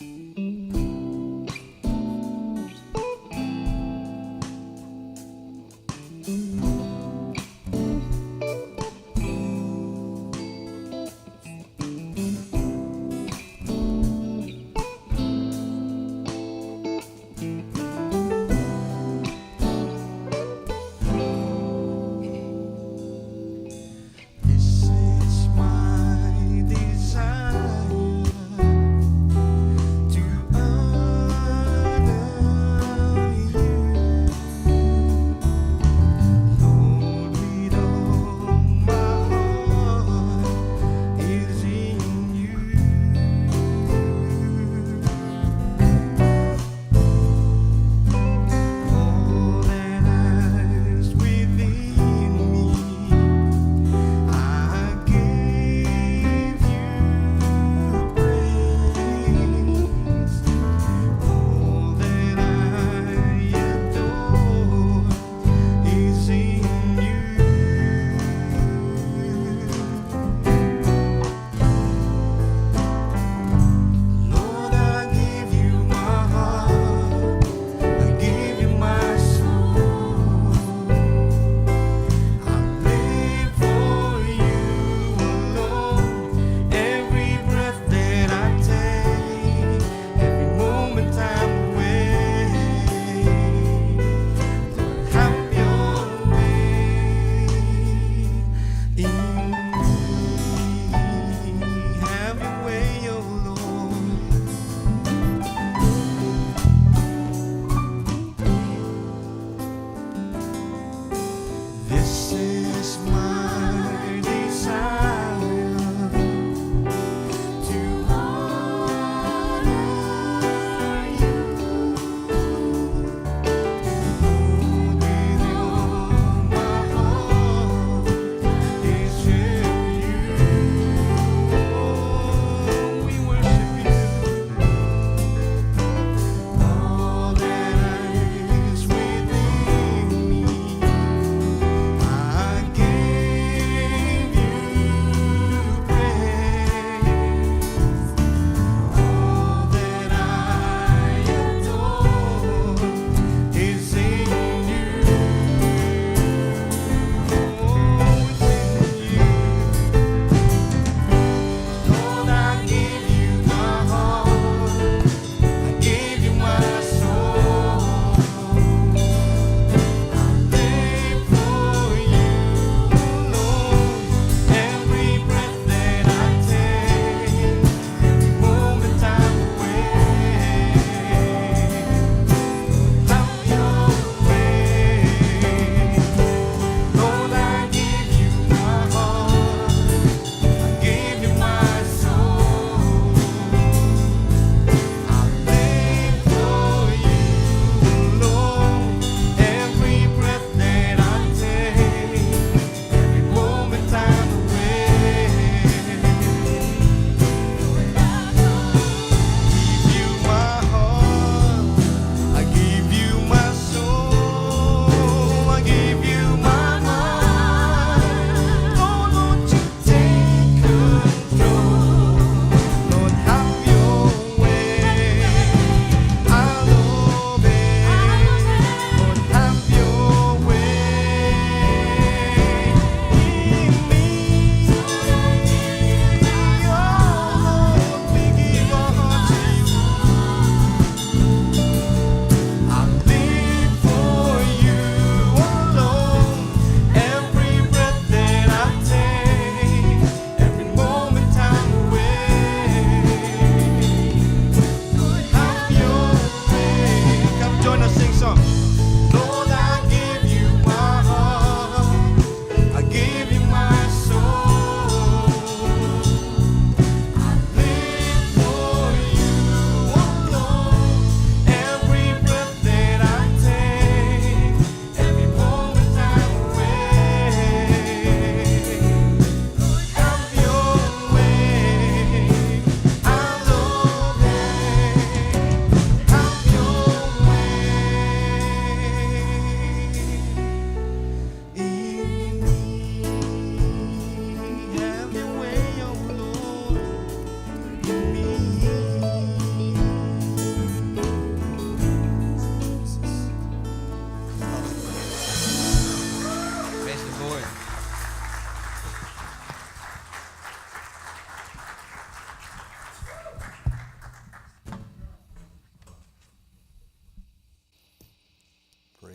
This is my desire to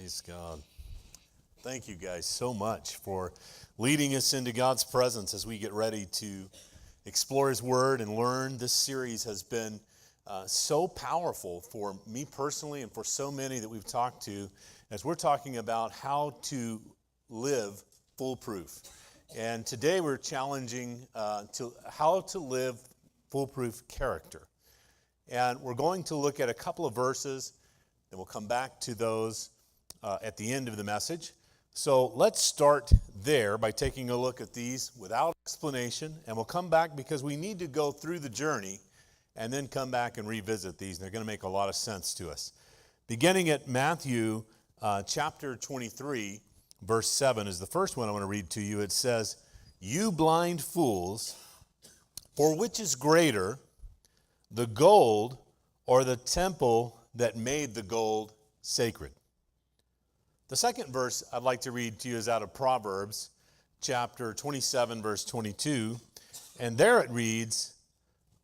Praise God. Thank you guys so much for leading us into God's presence as we get ready to explore His Word and learn. This series has been so powerful for me personally and for so many that we've talked to as we're talking about how to live foolproof. And today we're challenging to how to live foolproof character. And we're going to look at a couple of verses, and we'll come back to those at the end of the message. So let's start there by taking a look at these without explanation, and we'll come back because we need to go through the journey and then come back and revisit these, and they're going to make a lot of sense to us. Beginning at Matthew chapter 23, verse 7 is the first one I want to read to you. It says, "You blind fools, for which is greater, the gold or the temple that made the gold sacred?" The second verse I'd like to read to you is out of Proverbs chapter 27, verse 22. And there it reads,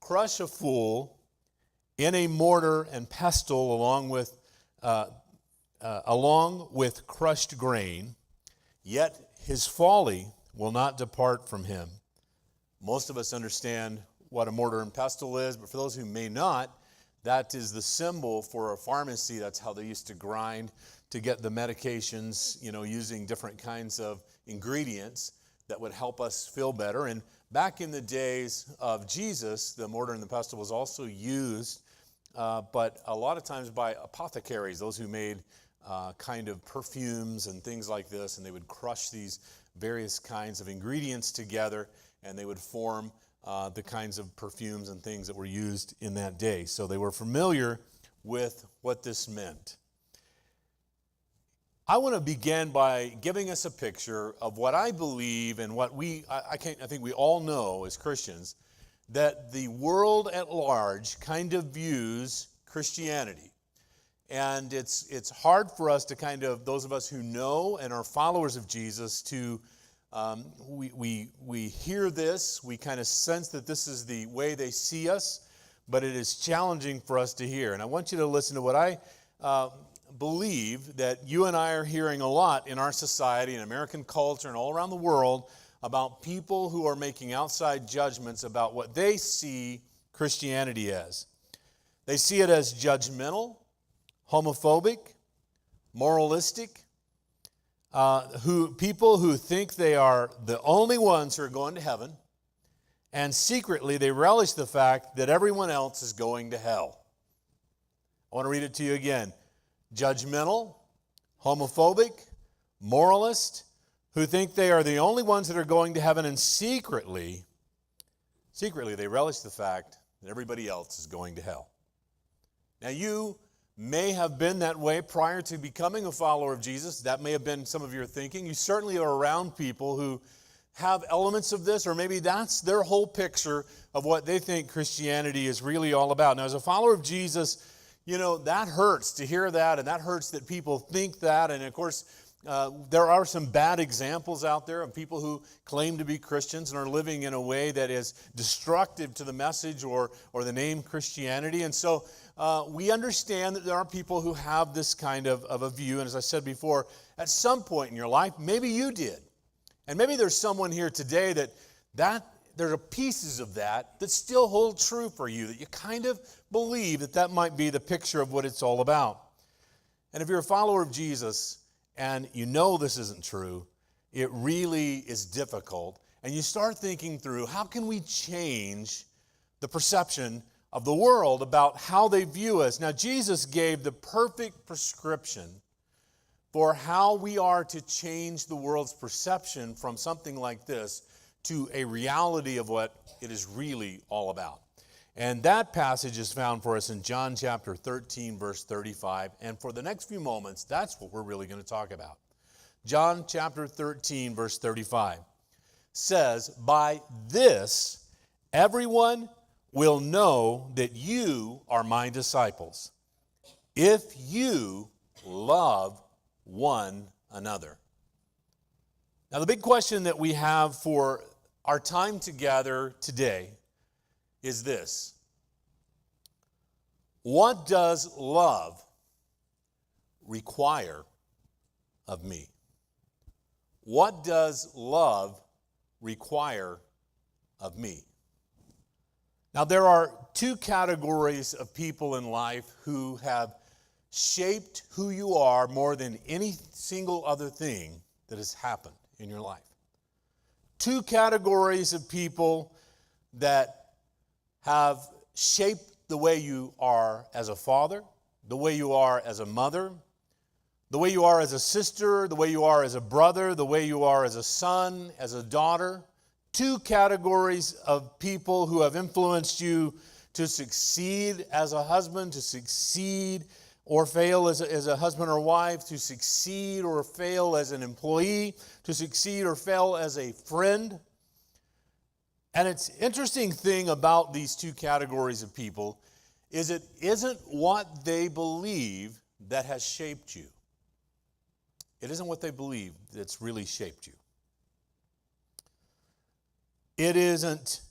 "Crush a fool in a mortar and pestle along with crushed grain, yet his folly will not depart from him." Most of us understand what a mortar and pestle is, but for those who may not, that is the symbol for a pharmacy. That's how they used to grind to get the medications, using different kinds of ingredients that would help us feel better. And back in the days of Jesus, the mortar and the pestle was also used, but a lot of times by apothecaries, those who made kind of perfumes and things like this, and they would crush these various kinds of ingredients together, and they would form the kinds of perfumes and things that were used in that day. So they were familiar with what this meant. I want to begin by giving us a picture of what I believe and what I think we all know as Christians, that the world at large kind of views Christianity. And it's hard for us to those of us who know and are followers of Jesus, to we hear this, we kind of sense that this is the way they see us, but it is challenging for us to hear. And I want you to listen to what I believe that you and I are hearing a lot in our society and American culture and all around the world about people who are making outside judgments about what they see Christianity as. They see it as judgmental, homophobic, moralistic, people who think they are the only ones who are going to heaven, and secretly they relish the fact that everyone else is going to hell. I want to read it to you again. Judgmental, homophobic, moralist, who think they are the only ones that are going to heaven, and secretly they relish the fact that everybody else is going to hell. Now, you may have been that way prior to becoming a follower of Jesus. That may have been some of your thinking. You certainly are around people who have elements of this, or maybe that's their whole picture of what they think Christianity is really all about. Now, as a follower of Jesus, that hurts to hear that, and that hurts that people think that. And of course, there are some bad examples out there of people who claim to be Christians and are living in a way that is destructive to the message or the name Christianity. And so we understand that there are people who have this kind of a view. And as I said before, at some point in your life, maybe you did. And maybe there's someone here today that there are pieces of that still hold true for you, that you kind of believe that might be the picture of what it's all about. And if you're a follower of Jesus and you know this isn't true, it really is difficult. And you start thinking through, how can we change the perception of the world about how they view us? Now, Jesus gave the perfect prescription for how we are to change the world's perception from something like this to a reality of what it is really all about. And that passage is found for us in John chapter 13, verse 35. And for the next few moments, that's what we're really going to talk about. John chapter 13, verse 35 says, "By this everyone will know that you are my disciples, if you love one another." Now, the big question that we have for our time together today is this: what does love require of me? What does love require of me? Now, there are two categories of people in life who have shaped who you are more than any single other thing that has happened in your life. Two categories of people that have shaped the way you are as a father, the way you are as a mother, the way you are as a sister, the way you are as a brother, the way you are as a son, as a daughter. Two categories of people who have influenced you to succeed as a husband, to succeed or fail as a husband or wife, to succeed or fail as an employee, to succeed or fail as a friend. And it's interesting thing about these two categories of people is it isn't what they believe that has shaped you. It isn't what they believe that's really shaped you. It isn't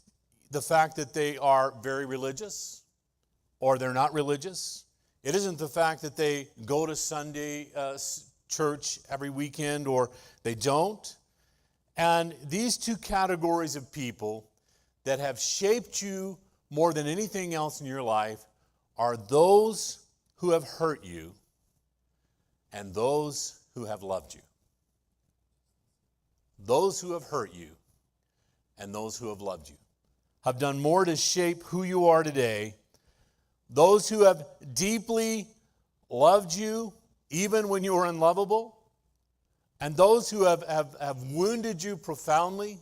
the fact that they are very religious or they're not religious. It isn't the fact that they go to Sunday church every weekend or they don't. And these two categories of people that have shaped you more than anything else in your life are those who have hurt you and those who have loved you. Those who have hurt you and those who have loved you have done more to shape who you are today. Those who have deeply loved you even when you were unlovable, and those who have wounded you profoundly.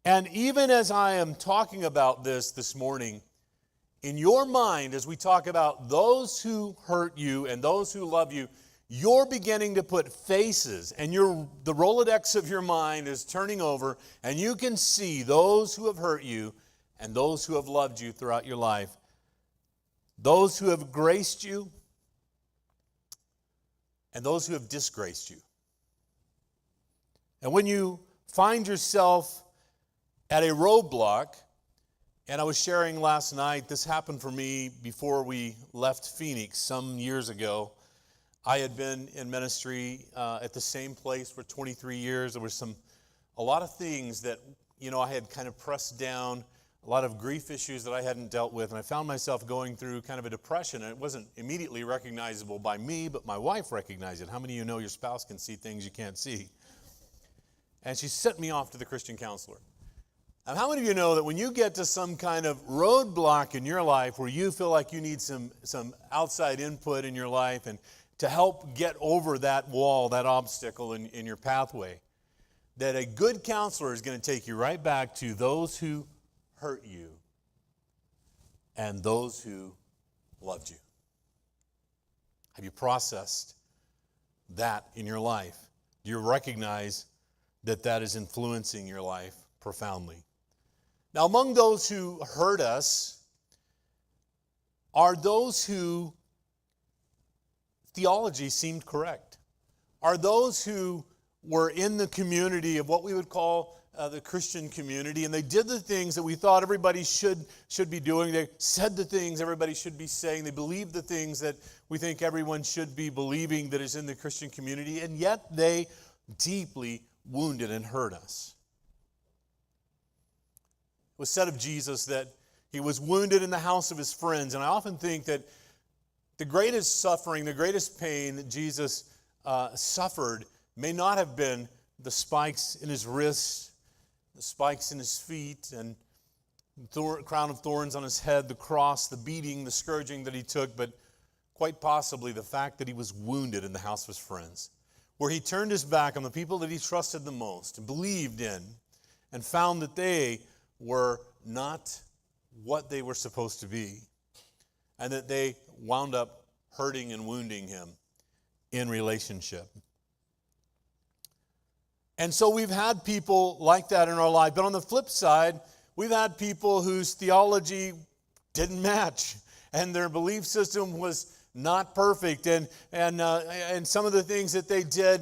And even as I am talking about this morning, in your mind, as we talk about those who hurt you and those who love you, you're beginning to put faces, and the Rolodex of your mind is turning over, and you can see those who have hurt you and those who have loved you throughout your life. Those who have graced you and those who have disgraced you. And when you find yourself at a roadblock, and I was sharing last night, this happened for me before we left Phoenix some years ago. I had been in ministry at the same place for 23 years. There was a lot of things that, I had kind of pressed down, a lot of grief issues that I hadn't dealt with, and I found myself going through kind of a depression, and it wasn't immediately recognizable by me, but my wife recognized it. How many of you know your spouse can see things you can't see? And she sent me off to the Christian counselor. And how many of you know that when you get to some kind of roadblock in your life where you feel like you need some outside input in your life and to help get over that wall, that obstacle in your pathway, that a good counselor is going to take you right back to those who hurt you and those who loved you. Have you processed that in your life? Do you recognize that that is influencing your life profoundly? Now, among those who hurt us are those who theology seemed correct, are those who were in the community of what we would call the Christian community, and they did the things that we thought everybody should be doing. They said the things everybody should be saying. They believed the things that we think everyone should be believing that is in the Christian community, and yet they deeply wounded and hurt us. It was said of Jesus that he was wounded in the house of his friends, and I often think that the greatest suffering, the greatest pain that Jesus suffered may not have been the spikes in his wrists, the spikes in his feet, and crown of thorns on his head, the cross, the beating, the scourging that he took, but quite possibly the fact that he was wounded in the house of his friends, where he turned his back on the people that he trusted the most and believed in, and found that they were not what they were supposed to be, and that they wound up hurting and wounding him in relationship. And so we've had people like that in our life. But on the flip side, we've had people whose theology didn't match, and their belief system was not perfect, and some of the things that they did,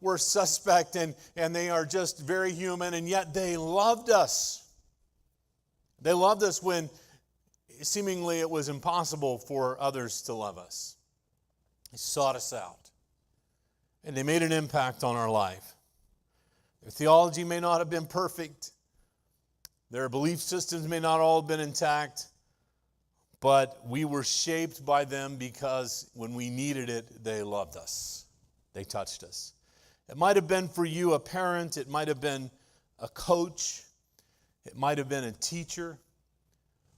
were suspect, and they are just very human, and yet they loved us. They loved us when seemingly it was impossible for others to love us. They sought us out. and they made an impact on our life. Their theology may not have been perfect. Their belief systems may not all have been intact. But we were shaped by them because when we needed it, they loved us. They touched us. It might have been for you a parent. It might have been a coach. It might have been a teacher.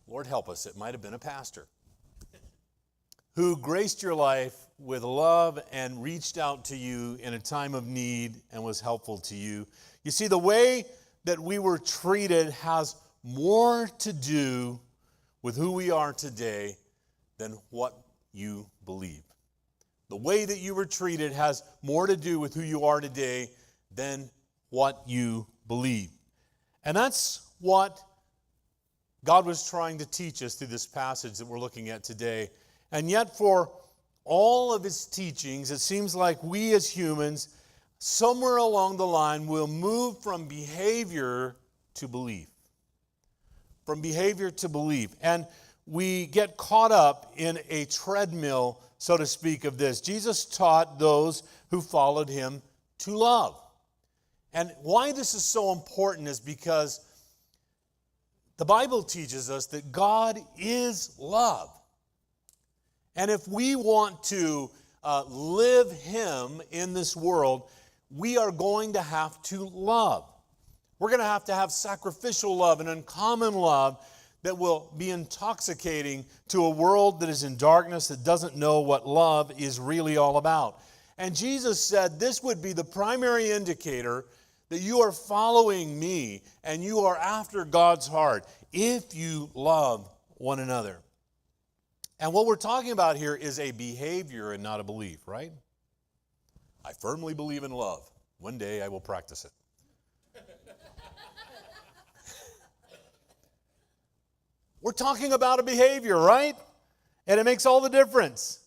Lord help us, it might have been a pastor who graced your life with love and reached out to you in a time of need and was helpful to you. You see, the way that we were treated has more to do with who we are today than what you believe. The way that you were treated has more to do with who you are today than what you believe. And that's what God was trying to teach us through this passage that we're looking at today. And yet for all of his teachings, it seems like we as humans, somewhere along the line, will move from behavior to belief. From behavior to belief. And we get caught up in a treadmill, so to speak, of this. Jesus taught those who followed him to love. And why this is so important is because the Bible teaches us that God is love. And if we want to live him in this world, we are going to have to love. We're going to have sacrificial love and uncommon love that will be intoxicating to a world that is in darkness, that doesn't know what love is really all about. And Jesus said this would be the primary indicator that you are following me and you are after God's heart if you love one another. And what we're talking about here is a behavior and not a belief, right? I firmly believe in love. One day I will practice it. We're talking about a behavior, right? And it makes all the difference.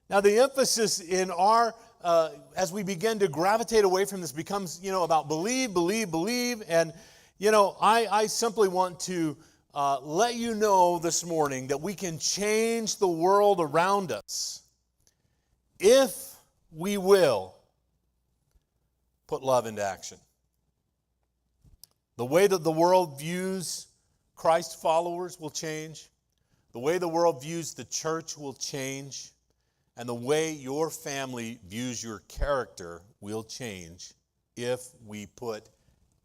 Now the emphasis in our, as we begin to gravitate away from this becomes, about believe. And, I simply want to let you know this morning that we can change the world around us if we will put love into action. The way that the world views Christ followers will change. The way the world views the church will change. And the way your family views your character will change if we put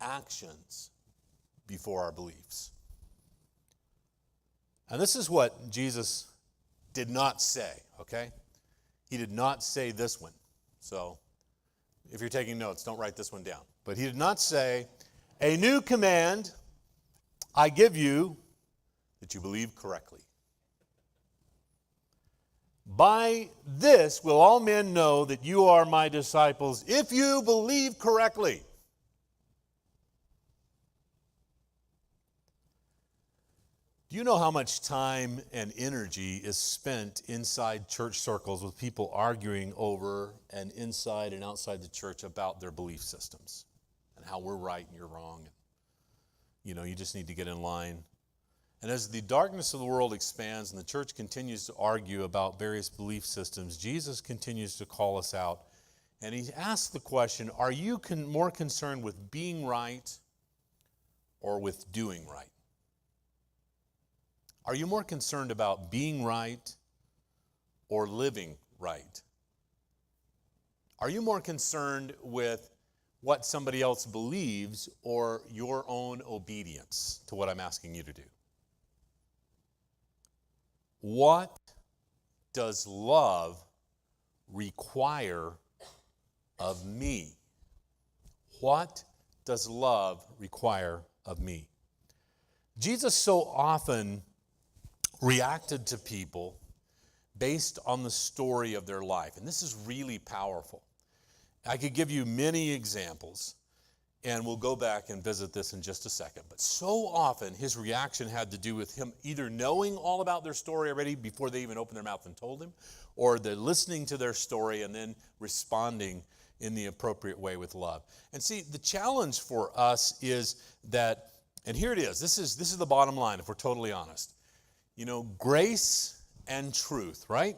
actions before our beliefs. And this is what Jesus did not say, okay? He did not say this one. So if you're taking notes, don't write this one down. But he did not say, a new command I give you, that you believe correctly. By this will all men know that you are my disciples, if you believe correctly. Do you know how much time and energy is spent inside church circles with people arguing over and inside and outside the church about their belief systems and how we're right and you're wrong? You just need to get in line. And as the darkness of the world expands and the church continues to argue about various belief systems, Jesus continues to call us out. And he asks the question, are you more concerned with being right or with doing right? Are you more concerned about being right or living right? Are you more concerned with what somebody else believes or your own obedience to what I'm asking you to do? What does love require of me? What does love require of me? Jesus so often reacted to people based on the story of their life. And this is really powerful. I could give you many examples, and we'll go back and visit this in just a second. But so often his reaction had to do with him either knowing all about their story already before they even opened their mouth and told him, or they're listening to their story and then responding in the appropriate way with love. And see, the challenge for us is that, and here it is, this is the bottom line if we're totally honest. Grace and truth, right?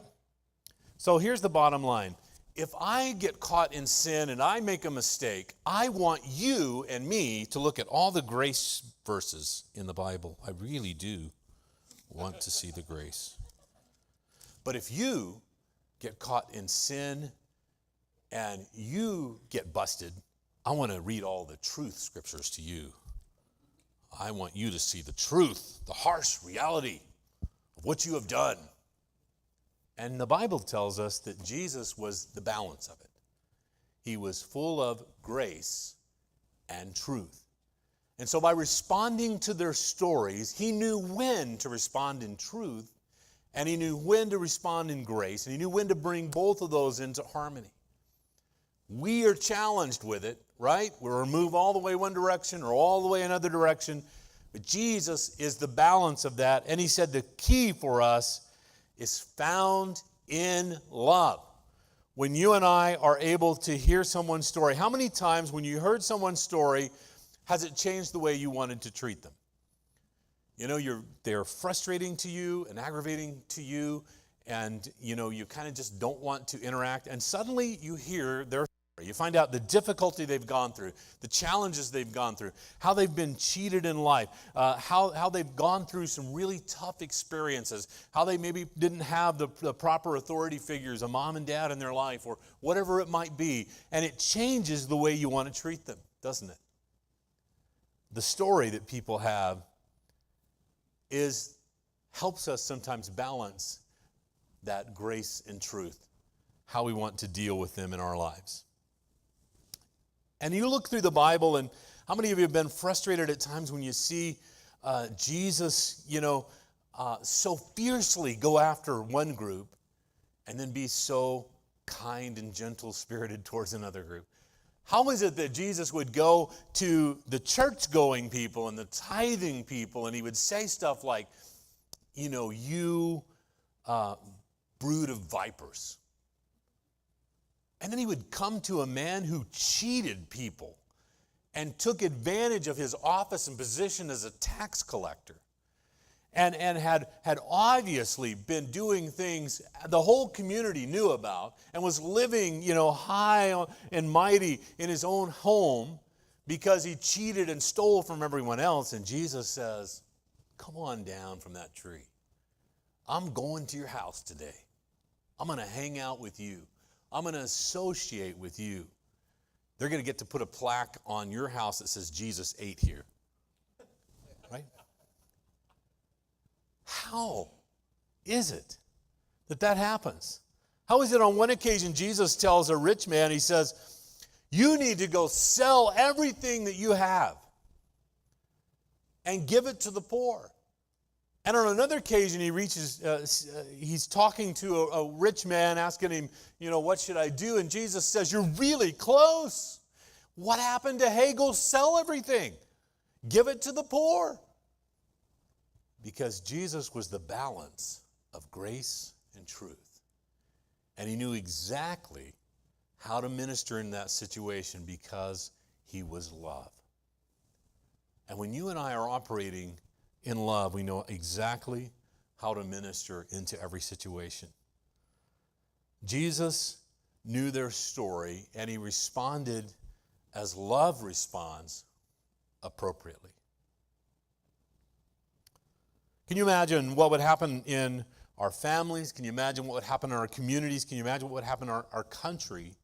So here's the bottom line. if I get caught in sin and I make a mistake, I want you and me to look at all the grace verses in the Bible. I really do want to see the grace. But if you get caught in sin and you get busted, I want to read all the truth scriptures to you. I want you to see the truth, the harsh reality of what you have done. And the Bible tells us that Jesus was the balance of it. He was full of grace and truth. And so by responding to their stories, he knew when to respond in truth, and he knew when to respond in grace, and he knew when to bring both of those into harmony. We are challenged with it, right? We'll move all the way one direction or all the way another direction. But Jesus is the balance of that. And he said the key for us is found in love. When you and I are able to hear someone's story, how many times when you heard someone's story, has it changed the way you wanted to treat them? You know, they're frustrating to you and aggravating to you, and you kind of just don't want to interact. And suddenly you hear their story. You find out the difficulty they've gone through, the challenges they've gone through, how they've been cheated in life, how they've gone through some really tough experiences, how they maybe didn't have the proper authority figures, a mom and dad in their life, or whatever it might be. And it changes the way you want to treat them, doesn't it? The story that people have helps us sometimes balance that grace and truth, how we want to deal with them in our lives. And you look through the Bible, and how many of you have been frustrated at times when you see Jesus, so fiercely go after one group and then be so kind and gentle-spirited towards another group? How is it that Jesus would go to the church-going people and the tithing people, and he would say stuff like, you brood of vipers? And then he would come to a man who cheated people and took advantage of his office and position as a tax collector, and had obviously been doing things the whole community knew about, and was living, high and mighty in his own home because he cheated and stole from everyone else. And Jesus says, come on down from that tree. I'm going to your house today. I'm going to hang out with you. I'm going to associate with you. They're going to get to put a plaque on your house that says Jesus ate here. Right? How is it that happens? How is it on one occasion Jesus tells a rich man, he says, you need to go sell everything that you have and give it to the poor. And on another occasion, he's talking to a rich man, asking him, what should I do? And Jesus says, you're really close. What happened to, hey, go sell everything. Give it to the poor. Because Jesus was the balance of grace and truth. And he knew exactly how to minister in that situation because he was love. And when you and I are operating in love, we know exactly how to minister into every situation. Jesus knew their story, and he responded as love responds appropriately. Can you imagine what would happen in our families? Can you imagine what would happen in our communities? Can you imagine what would happen in our country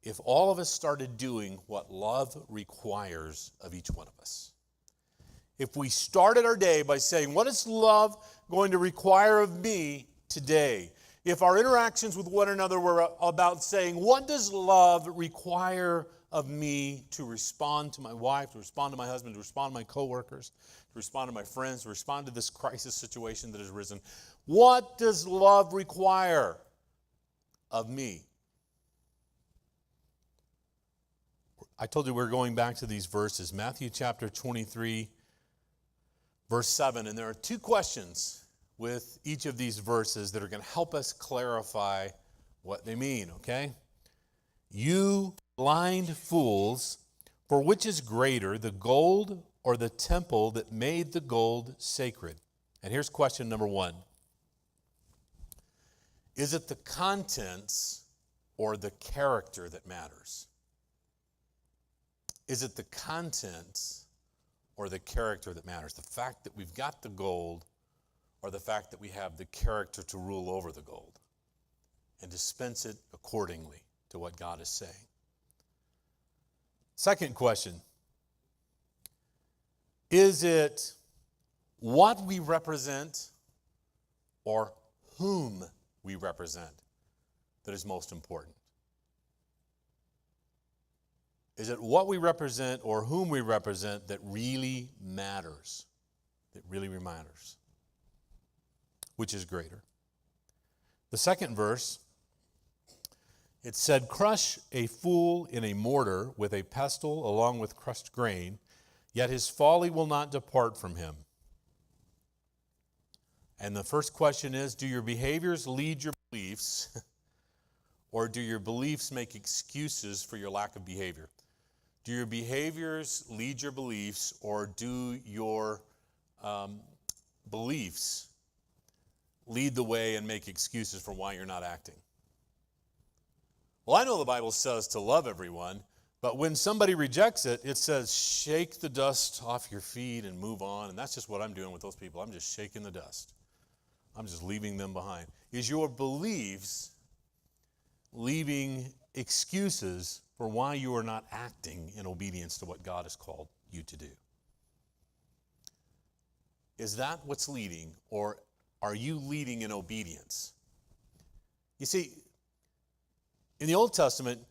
if all of us started doing what love requires of each one of us? If we started our day by saying, what is love going to require of me today? If our interactions with one another were about saying, what does love require of me to respond to my wife, to respond to my husband, to respond to my coworkers, to respond to my friends, to respond to this crisis situation that has risen? What does love require of me? I told you we're going back to these verses, Matthew chapter 23, verse 7, and there are two questions with each of these verses that are going to help us clarify what they mean, okay? You blind fools, for which is greater, the gold or the temple that made the gold sacred? And here's question number one. Is it the contents or the character that matters? Is it the content or the character that matters? The fact that we've got the gold, or the fact that we have the character to rule over the gold and dispense it accordingly to what God is saying? Second question, is it what we represent or whom we represent that is most important? Is it what we represent or whom we represent that really matters? That really matters. Which is greater? The second verse, it said, crush a fool in a mortar with a pestle along with crushed grain, yet his folly will not depart from him. And the first question is, do your behaviors lead your beliefs, or do your beliefs make excuses for your lack of behavior? Do your behaviors lead your beliefs, or do your beliefs lead the way and make excuses for why you're not acting? Well, I know the Bible says to love everyone, but when somebody rejects it, it says shake the dust off your feet and move on. And that's just what I'm doing with those people. I'm just shaking the dust. I'm just leaving them behind. Is your beliefs leaving excuses for why you are not acting in obedience to what God has called you to do? Is that what's leading, or are you leading in obedience? You see, in the Old Testament,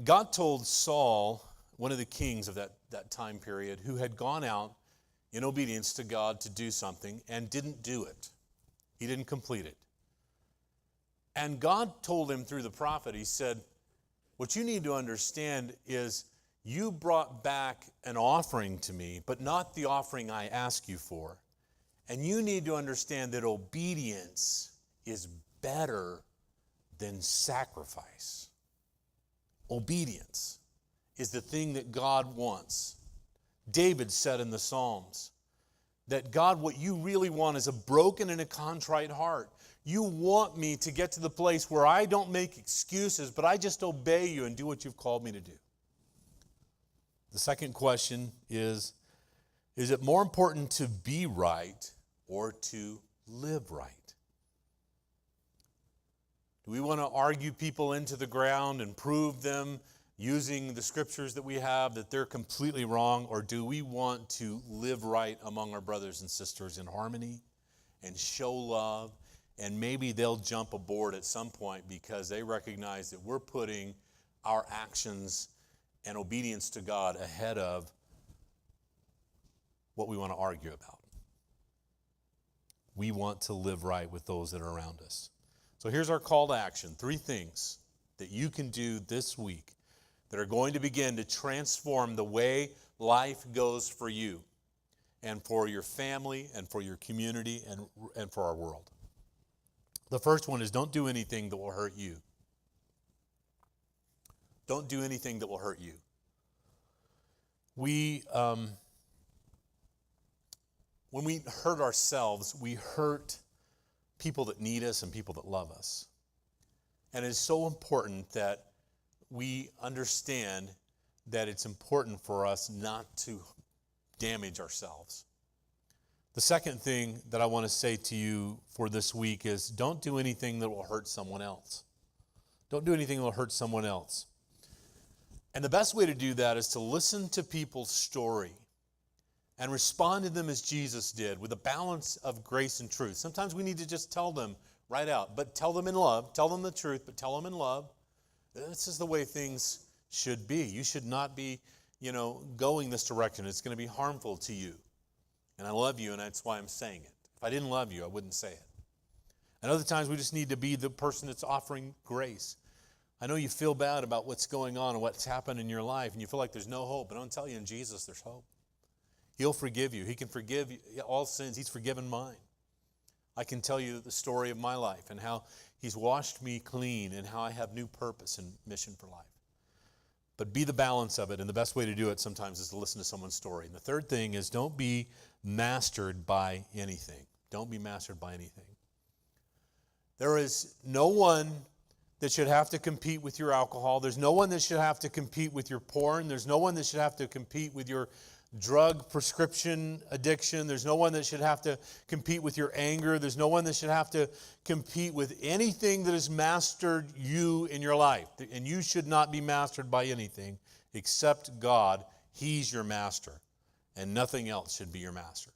God told Saul, one of the kings of that time period, who had gone out in obedience to God to do something and didn't do it. He didn't complete it. And God told him through the prophet, he said, what you need to understand is you brought back an offering to me, but not the offering I asked you for. And you need to understand that obedience is better than sacrifice. Obedience is the thing that God wants. David said in the Psalms that God, what you really want is a broken and a contrite heart. You want me to get to the place where I don't make excuses, but I just obey you and do what you've called me to do. The second question is it more important to be right or to live right? Do we want to argue people into the ground and prove them using the scriptures that we have that they're completely wrong? Or do we want to live right among our brothers and sisters in harmony and show love? And maybe they'll jump aboard at some point because they recognize that we're putting our actions and obedience to God ahead of what we want to argue about. We want to live right with those that are around us. So here's our call to action. 3 things that you can do this week that are going to begin to transform the way life goes for you and for your family and for your community and for our world. The first one is don't do anything that will hurt you. Don't do anything that will hurt you. When we hurt ourselves, we hurt people that need us and people that love us. And it's so important that we understand that it's important for us not to damage ourselves. The second thing that I want to say to you for this week is don't do anything that will hurt someone else. Don't do anything that will hurt someone else. And the best way to do that is to listen to people's story and respond to them as Jesus did, with a balance of grace and truth. Sometimes we need to just tell them right out, but tell them in love. Tell them the truth, but tell them in love. This is the way things should be. You should not be, going this direction. It's going to be harmful to you. And I love you, and that's why I'm saying it. If I didn't love you, I wouldn't say it. And other times we just need to be the person that's offering grace. I know you feel bad about what's going on and what's happened in your life, and you feel like there's no hope. But I don't tell you, in Jesus there's hope. He'll forgive you. He can forgive all sins. He's forgiven mine. I can tell you the story of my life and how he's washed me clean and how I have new purpose and mission for life. But be the balance of it, and the best way to do it sometimes is to listen to someone's story. And the third thing is don't be mastered by anything. Don't be mastered by anything. There is no one that should have to compete with your alcohol. There's no one that should have to compete with your porn. There's no one that should have to compete with your drug prescription addiction. There's no one that should have to compete with your anger. There's no one that should have to compete with anything that has mastered you in your life. And you should not be mastered by anything except God. He's your master, and nothing else should be your master.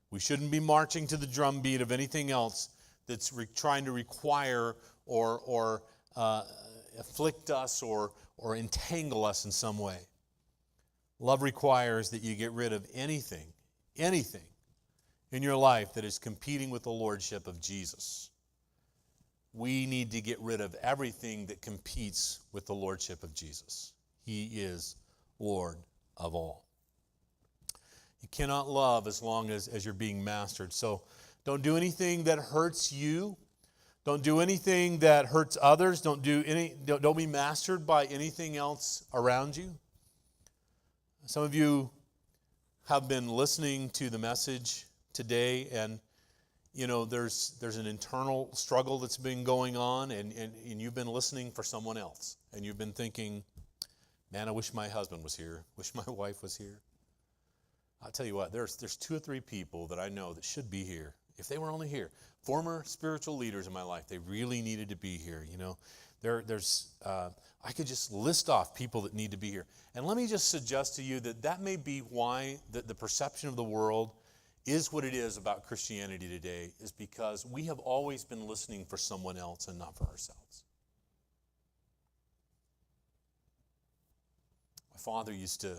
We shouldn't be marching to the drum beat of anything else that's trying to require or afflict us or entangle us in some way. Love requires that you get rid of anything in your life that is competing with the lordship of Jesus. We need to get rid of everything that competes with the lordship of Jesus. He is Lord of all. You cannot love as long as you're being mastered. So don't do anything that hurts you. Don't do anything that hurts others. Don't be mastered by anything else around you. Some of you have been listening to the message today, and there's an internal struggle that's been going on, and you've been listening for someone else, and you've been thinking, man, I wish my husband was here, wish my wife was here. I'll tell you what, there's 2 or 3 people that I know that should be here. If they were only here, former spiritual leaders in my life, they really needed to be here. I could just list off people that need to be here. And let me just suggest to you that may be why the perception of the world is what it is about Christianity today, is because we have always been listening for someone else and not for ourselves. My father used to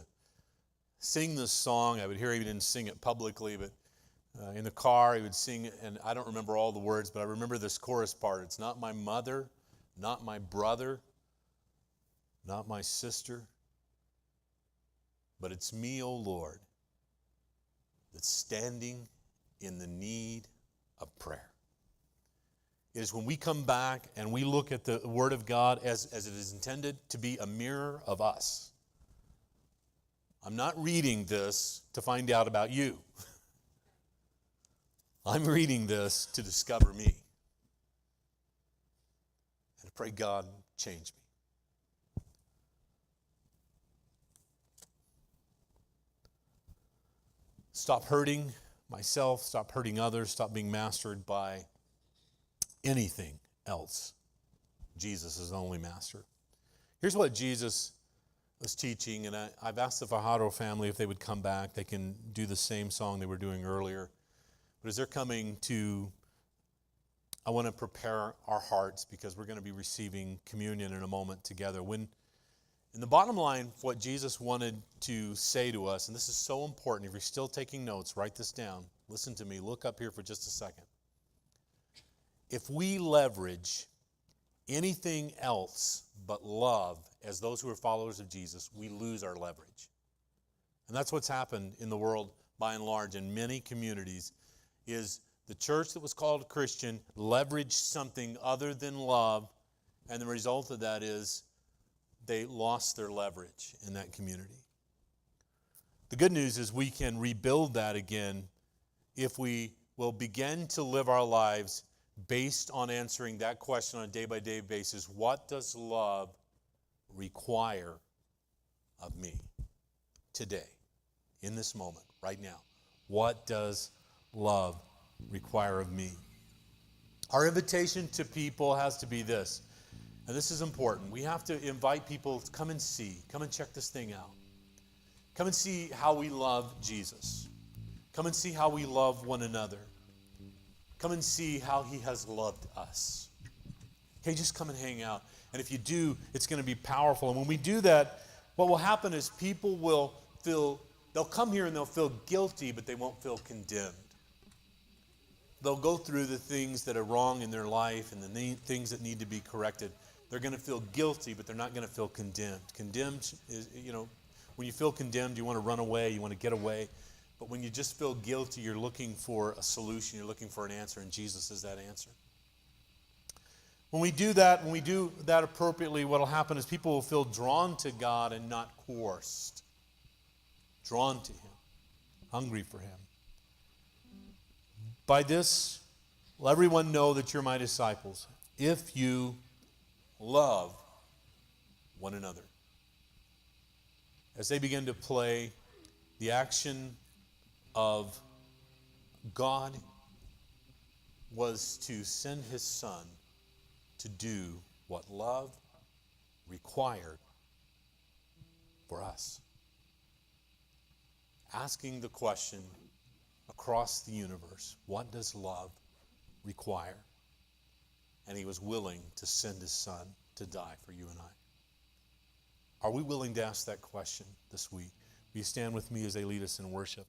sing this song. I would hear he didn't sing it publicly, but in the car he would sing it, and I don't remember all the words, but I remember this chorus part. It's not my mother, not my brother, not my sister, but it's me, O Lord, that's standing in the need of prayer. It is when we come back and we look at the Word of God as it is intended to be a mirror of us. I'm not reading this to find out about you. I'm reading this to discover me. And to pray God change me. Stop hurting myself, stop hurting others, stop being mastered by anything else. Jesus is the only master. Here's what Jesus was teaching, and I've asked the Fajardo family if they would come back. They can do the same song they were doing earlier. But as they're coming to, I want to prepare our hearts because we're going to be receiving communion in a moment together. In the bottom line, what Jesus wanted to say to us, and this is so important, if you're still taking notes, write this down. Listen to me. Look up here for just a second. If we leverage anything else but love as those who are followers of Jesus, we lose our leverage. And that's what's happened in the world by and large in many communities, is the church that was called Christian leveraged something other than love, and the result of that is they lost their leverage in that community. The good news is we can rebuild that again if we will begin to live our lives based on answering that question on a day-by-day basis. What does love require of me today, in this moment, right now? What does love require of me? Our invitation to people has to be this, and this is important. We have to invite people to come and see, come and check this thing out. Come and see how we love Jesus. Come and see how we love one another. Come and see how he has loved us. Okay, just come and hang out. And if you do, it's going to be powerful. And when we do that, what will happen is people will they'll come here and they'll feel guilty, but they won't feel condemned. They'll go through the things that are wrong in their life and the things that need to be corrected. They're going to feel guilty, but they're not going to feel condemned. Condemned is, when you feel condemned, you want to run away, you want to get away. But when you just feel guilty, you're looking for a solution, you're looking for an answer, and Jesus is that answer. When we do that appropriately, what will happen is people will feel drawn to God and not coerced. Drawn to him, hungry for him. By this, let everyone know that you're my disciples, if you love one another. As they begin to play, the action of God was to send his Son to do what love required for us. Asking the question across the universe, what does love require? And he was willing to send his Son to die for you and I. Are we willing to ask that question this week? Will you stand with me as they lead us in worship?